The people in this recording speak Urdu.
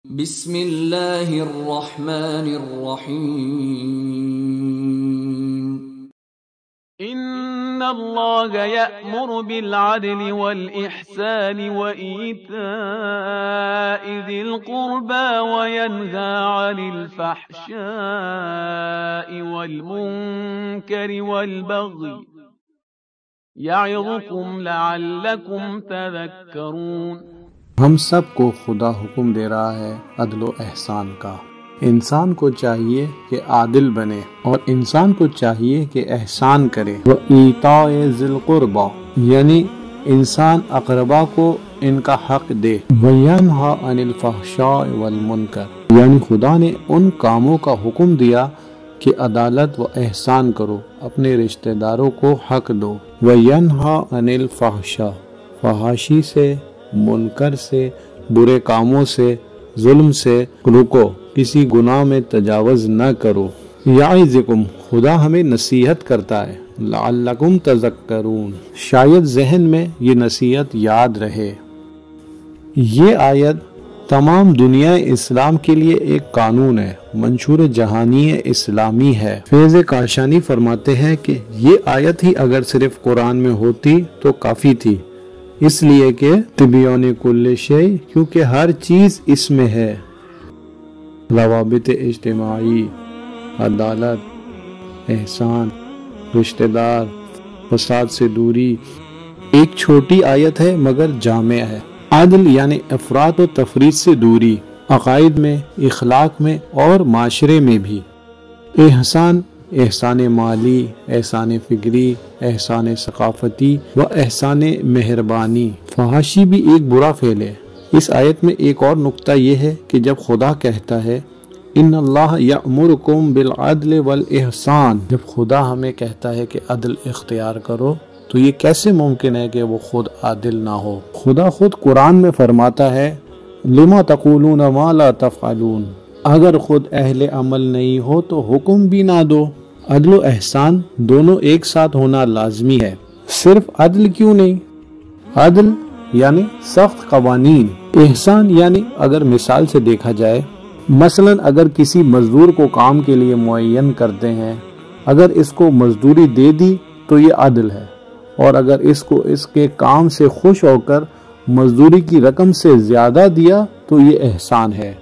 بسم اللہ الرحمن الرحیم ان اللہ یأمر بالعدل والإحسان وإیتاء ذی القربى وینہی عن الفحشاء والمنکر والبغی یعظکم لعلکم تذکرون۔ ہم سب کو خدا حکم دے رہا ہے عدل و احسان کا۔ انسان کو چاہیے کہ عادل بنے اور انسان کو چاہیے کہ احسان کرے۔ وَإِيتَاءِ ذِي الْقُرْبَى یعنی انسان اقربا کو ان کا حق دے۔ وَيَنْهَى عَنِ الْفَحْشَاءِ وَالْمُنْكَرِ یعنی خدا نے ان کاموں کا حکم دیا کہ عدالت و احسان کرو، اپنے رشتہ داروں کو حق دو۔ وَيَنْهَى عَنِ الْفَحْشَاءِ فحاشی سے، منکر سے، برے کاموں سے، ظلم سے رکو، کسی گناہ میں تجاوز نہ کرو۔ یعظکم خدا ہمیں نصیحت کرتا ہے، لعلکم تذکرون شاید ذہن میں یہ نصیحت یاد رہے۔ یہ آیت تمام دنیا اسلام کے لیے ایک قانون ہے، منشور جہانی اسلامی ہے۔ فیض کاشانی فرماتے ہیں کہ یہ آیت ہی اگر صرف قرآن میں ہوتی تو کافی تھی، اس لیے کہ تبیان کل شیء کیونکہ ہر چیز اس میں ہے۔ روابط اجتماعی، عدالت، احسان، رشتہ دار، فساد سے دوری، ایک چھوٹی آیت ہے مگر جامع ہے۔ عدل یعنی افراط و تفریط سے دوری، عقائد میں، اخلاق میں اور معاشرے میں بھی۔ احسان، احسان مالی، احسان فکری، احسان ثقافتی و احسان مہربانی۔ فحاشی بھی ایک برا فعل ہے۔ اس آیت میں ایک اور نقطہ یہ ہے کہ جب خدا کہتا ہے ان اللہ یأمرکم بالعدل والاحسان، جب خدا ہمیں کہتا ہے کہ عدل اختیار کرو تو یہ کیسے ممکن ہے کہ وہ خود عادل نہ ہو؟ خدا خود قرآن میں فرماتا ہے لما تقولون ما لا تفعلون، اگر خود اہل عمل نہیں ہو تو حکم بھی نہ دو۔ عدل و احسان دونوں ایک ساتھ ہونا لازمی ہے۔ صرف عدل کیوں نہیں؟ عدل یعنی سخت قوانین، احسان یعنی اگر مثال سے دیکھا جائے، مثلا اگر کسی مزدور کو کام کے لیے معین کرتے ہیں، اگر اس کو مزدوری دے دی تو یہ عدل ہے، اور اگر اس کو اس کے کام سے خوش ہو کر مزدوری کی رقم سے زیادہ دیا تو یہ احسان ہے۔